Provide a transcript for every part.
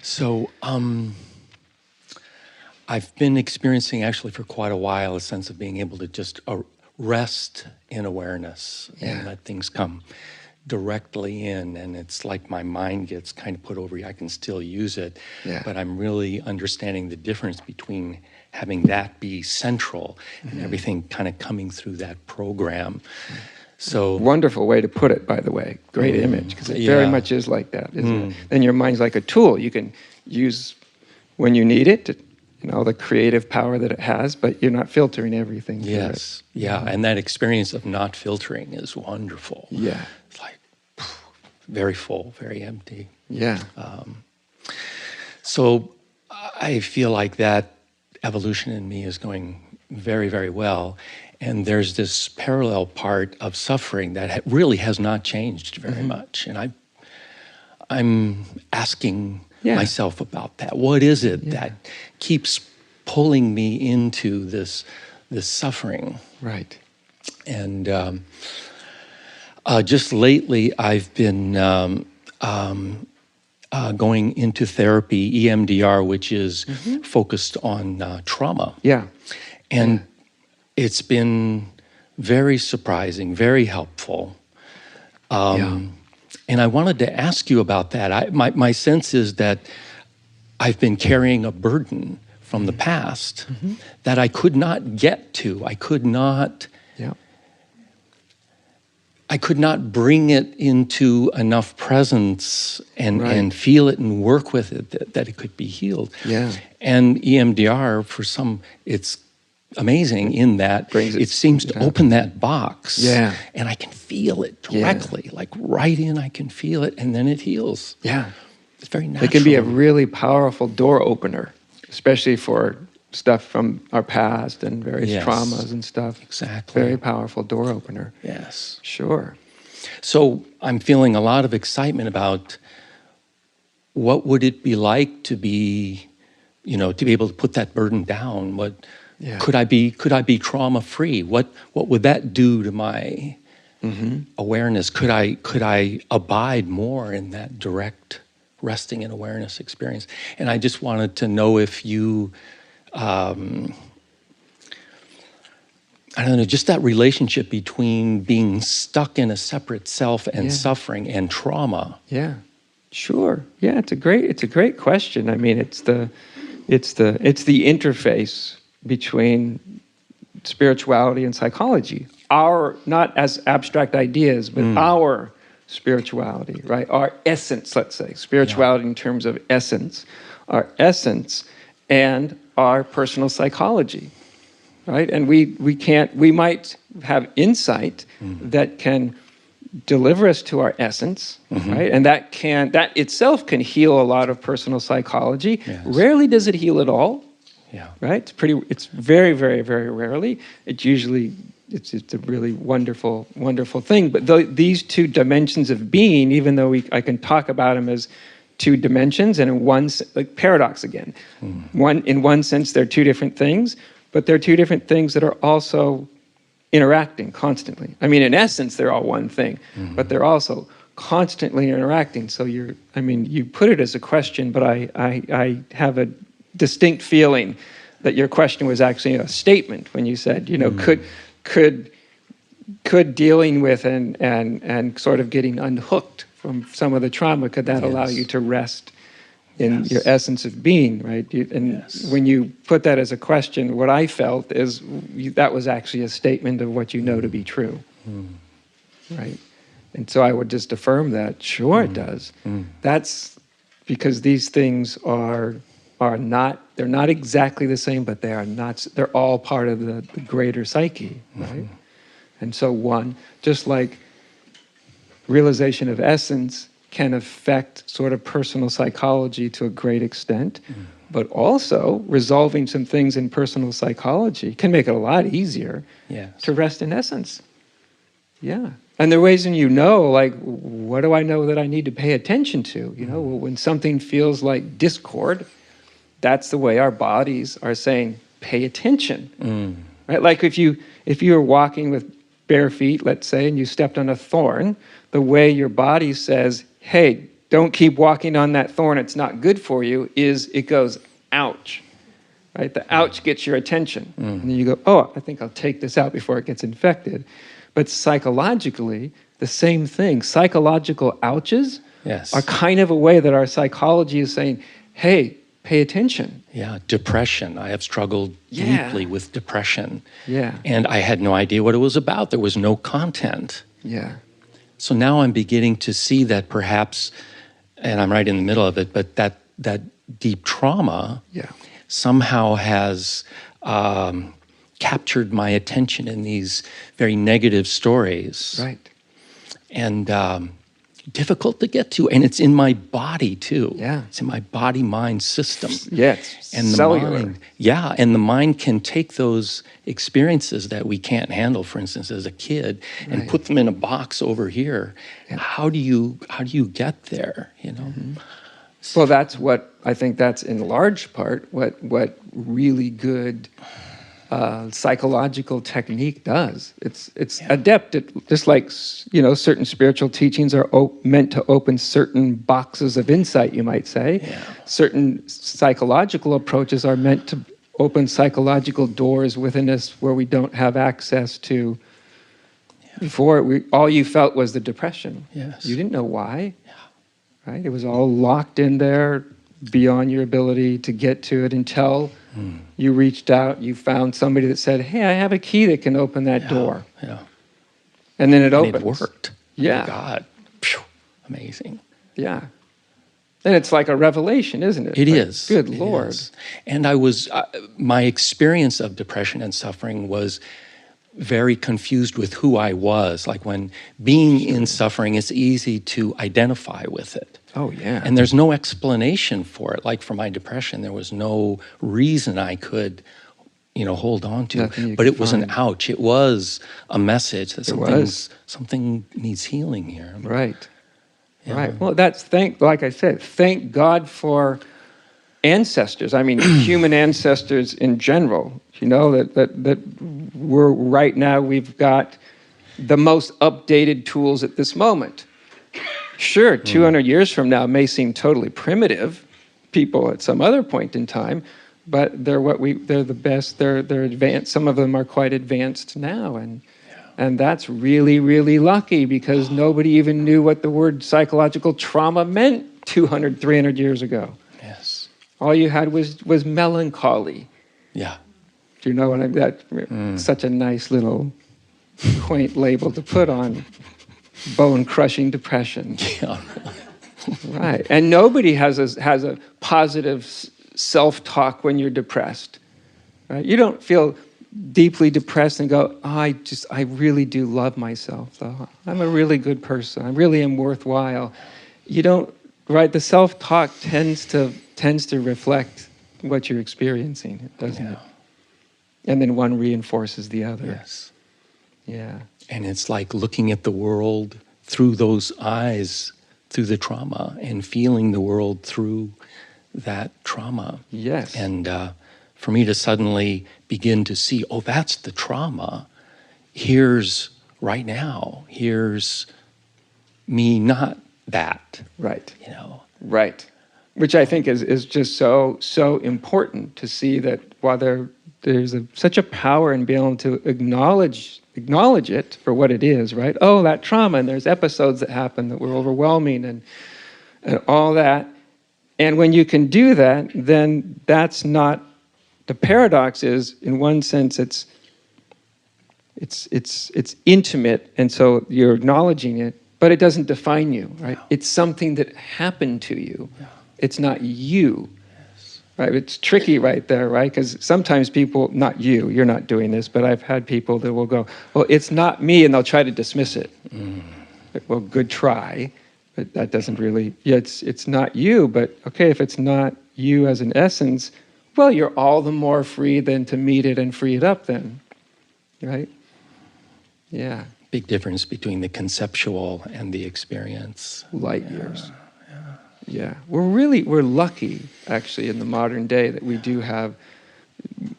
So, I've been experiencing actually for quite a while a sense of being able to just rest in awareness and let things come directly in. And it's like my mind gets kind of put over, I can still use it, but I'm really understanding the difference between having that be central and everything kind of coming through that program. So wonderful way to put it, by the way. Great image, because it very much is like that, isn't it? Then your mind's like a tool you can use when you need it, to, the creative power that it has, but you're not filtering everything through it. And that experience of not filtering is wonderful. It's like very full, very empty. So I feel like that evolution in me is going very, very well. And there's this parallel part of suffering that really has not changed very much. And I'm asking myself about that. What is it that keeps pulling me into this suffering? Right. And just lately, I've been going into therapy, EMDR, which is focused on trauma. And it's been very surprising, very helpful. And I wanted to ask you about that. My sense is that I've been carrying a burden from the past that I could not get to. I could not bring it into enough presence and feel it and work with it that it could be healed. And EMDR, for some, it's amazing in that it seems to open that box, and I can feel it directly, like right in, I can feel it, and then it heals. It's very natural. It can be a really powerful door opener, especially for stuff from our past and various traumas and stuff. Exactly. Very powerful door opener. Sure. So I'm feeling a lot of excitement about what would it be like to be, to be able to put that burden down. Could I be trauma-free? What would that do to my awareness? Could I abide more in that direct resting in awareness experience? And I just wanted to know if you, I don't know, just that relationship between being stuck in a separate self and suffering and trauma. Sure. It's a great question. I mean, it's the interface between spirituality and psychology. Not as abstract ideas, but our spirituality, right? Our essence, let's say. Spirituality in terms of essence. Our essence and our personal psychology, right? And we might have insight that can deliver us to our essence, right? And that itself can heal a lot of personal psychology. Rarely does it heal at all. Right? It's very, very, very rarely. It's a really wonderful, wonderful thing. But these two dimensions of being, even though I can talk about them as two dimensions, and in one, like paradox again. In one sense, they're two different things, but they're two different things that are also interacting constantly. I mean, in essence, they're all one thing, but they're also constantly interacting. So you put it as a question, but I have a distinct feeling that your question was actually a statement when you said, could dealing with and sort of getting unhooked from some of the trauma, could that allow you to rest in your essence of being, right? When you put that as a question, what I felt is that was actually a statement of what you know to be true, right? And so I would just affirm that, sure it does. That's because these things they're not exactly the same, but they're all part of the greater psyche, right? And so just like realization of essence can affect sort of personal psychology to a great extent, but also resolving some things in personal psychology can make it a lot easier to rest in essence. And there are ways like, what do I know that I need to pay attention to? When something feels like discord, that's the way our bodies are saying, pay attention, right? Like if you were walking with bare feet, let's say, and you stepped on a thorn, the way your body says, hey, don't keep walking on that thorn, it's not good for you, is it goes, ouch. Right? The ouch gets your attention. And then you go, oh, I think I'll take this out before it gets infected. But psychologically, the same thing. Psychological ouches are kind of a way that our psychology is saying, hey, pay attention. Yeah, depression. I have struggled deeply with depression. Yeah. And I had no idea what it was about. There was no content. Yeah. So now I'm beginning to see that perhaps, and I'm right in the middle of it, but that deep trauma somehow has captured my attention in these very negative stories. Right. And difficult to get to. And it's in my body too. Yeah. It's in my body-mind system. Yeah, it's and cellular. The mind, and the mind can take those experiences that we can't handle, for instance, as a kid, and put them in a box over here. Yeah. How do you get there? You know. Well, that's what I think. That's in large part what really good psychological technique does. It's adept at, just like certain spiritual teachings are meant to open certain boxes of insight, you might say. Yeah. Certain psychological approaches are meant to open psychological doors within us where we don't have access to. Before, all you felt was the depression. Yes. You didn't know why. Yeah. Right? It was all locked in there beyond your ability to get to it until you reached out, you found somebody that said, hey, I have a key that can open that door. Yeah. And then it opens. And it worked. Yeah. Oh, God. Phew. Amazing. Yeah. And it's like a revelation, isn't it? It is. Good Lord. Is. And I was, my experience of depression and suffering was very confused with who I was. Like when being in suffering, it's easy to identify with it. Oh, yeah. And there's no explanation for it. Like for my depression, there was no reason I could, hold on to. But it was an ouch. It was a message that something needs healing here. Right. Yeah. Right. Well, like I said, thank God for ancestors. I mean, human ancestors in general. That we're right now, we've got the most updated tools at this moment. Sure, 200 years from now may seem totally primitive, people at some other point in time, but they're the best. They're advanced. Some of them are quite advanced now, and that's really, really lucky because nobody even knew what the word psychological trauma meant 200, 300 years ago. Yes. All you had was melancholy. Yeah. Do you know what I mean? That's such a nice little quaint label to put on bone-crushing depression. Yeah. Right. And nobody has a positive self-talk when you're depressed. Right? You don't feel deeply depressed and go, I really do love myself, though. I'm a really good person. I really am worthwhile. You don't, right? The self-talk tends to reflect what you're experiencing, doesn't it? And then one reinforces the other. Yes. Yeah. And it's like looking at the world through those eyes, through the trauma, and feeling the world through that trauma. Yes. And for me to suddenly begin to see, oh, that's the trauma. Here's right now. Here's me, not that. Right. Right. Which I think is just so important to see that while there's such a power in being able to acknowledge it for what it is, right? Oh, that trauma, and there's episodes that happen that were overwhelming and all that. And when you can do that, then that's not, the paradox is, in one sense, it's intimate, and so you're acknowledging it, but it doesn't define you, right? No. It's something that happened to you. No. It's not you. Right, it's tricky right there, right? Because sometimes people, not you, you're not doing this, but I've had people that will go, well, it's not me, and they'll try to dismiss it. Like, well, good try, but that doesn't really, it's not you, but okay, if it's not you as an essence, well, you're all the more free then to meet it and free it up then, right? Yeah. Big difference between the conceptual and the experience. Light years. Yeah, we're lucky, actually, in the modern day that we do have,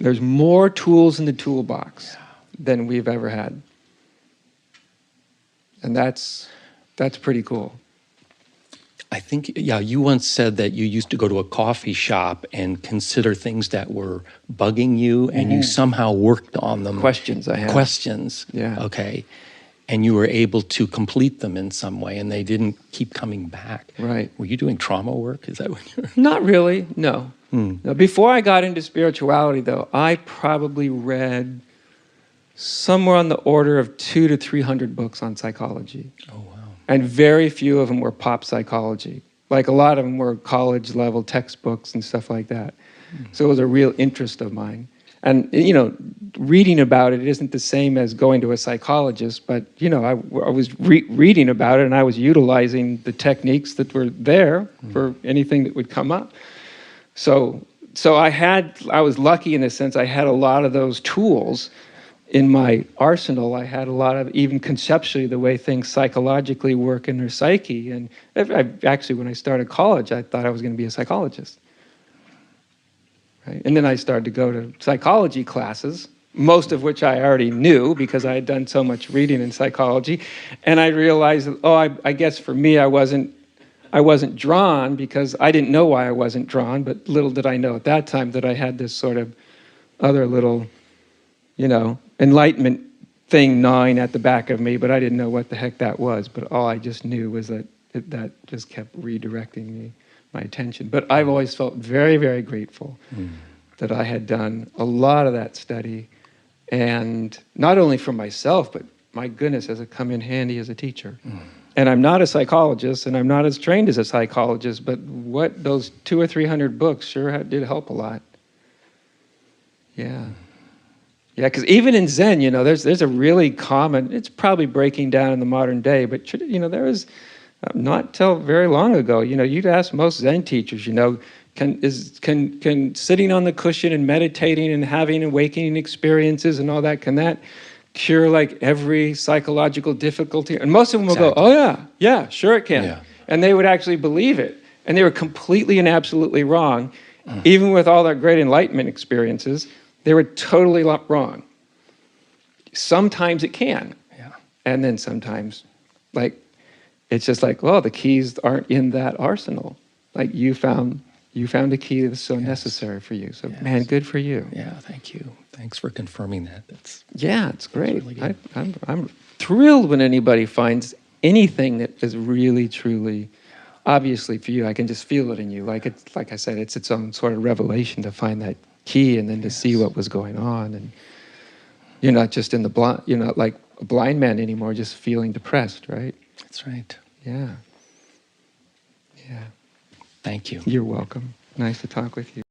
there's more tools in the toolbox than we've ever had. And that's pretty cool. I think, yeah, you once said that you used to go to a coffee shop and consider things that were bugging you, and you somehow worked on them. Questions I had. Questions. Yeah. Okay. And you were able to complete them in some way, and they didn't keep coming back. Right. Were you doing trauma work? Is that what you're... Not really, no. No. Before I got into spirituality, though, I probably read somewhere on the order of 200 to 300 books on psychology. Oh, wow. And very few of them were pop psychology. Like a lot of them were college level textbooks and stuff like that. So it was a real interest of mine. And, you know, reading about it isn't the same as going to a psychologist, but, you know, I was reading about it and I was utilizing the techniques that were there for anything that would come up. So I was lucky in the sense I had a lot of those tools in my arsenal. I had a lot of, even conceptually, the way things psychologically work in their psyche. And actually, when I started college, I thought I was going to be a psychologist. Right? And then I started to go to psychology classes, most of which I already knew because I had done so much reading in psychology. And I realized that, I guess for me, I wasn't drawn because I didn't know why I wasn't drawn, but little did I know at that time that I had this sort of other little, you know, enlightenment thing gnawing at the back of me, but I didn't know what the heck that was. But all I just knew was that that just kept redirecting my attention. But I've always felt very, very grateful that I had done a lot of that study, and not only for myself, but my goodness, has it come in handy as a teacher. And I'm not a psychologist, and I'm not as trained as a psychologist, but what those 200 or 300 books sure did help a lot. Yeah. Yeah, because even in Zen, you know, there's a really common, it's probably breaking down in the modern day, but, you know, there was, not till very long ago, you know, you'd ask most Zen teachers, you know, can sitting on the cushion and meditating and having awakening experiences and all that, can that cure like every psychological difficulty? And most of them will go, oh yeah, sure it can. Yeah. And they would actually believe it. And they were completely and absolutely wrong. Even with all their great enlightenment experiences, they were totally wrong. Sometimes it can. Yeah. And then sometimes, like, it's just like, well, the keys aren't in that arsenal. Like you found a key that's so necessary for you. So man, good for you. Yeah, thank you. Thanks for confirming that. It's great. Really I'm thrilled when anybody finds anything that is really, truly, obviously for you. I can just feel it in you. Like it's, like I said, it's its own sort of revelation to find that key and then to see what was going on. And you're not just in the blind. You're not like a blind man anymore, just feeling depressed, right? That's right. Yeah. Yeah. Thank you. You're welcome. Nice to talk with you.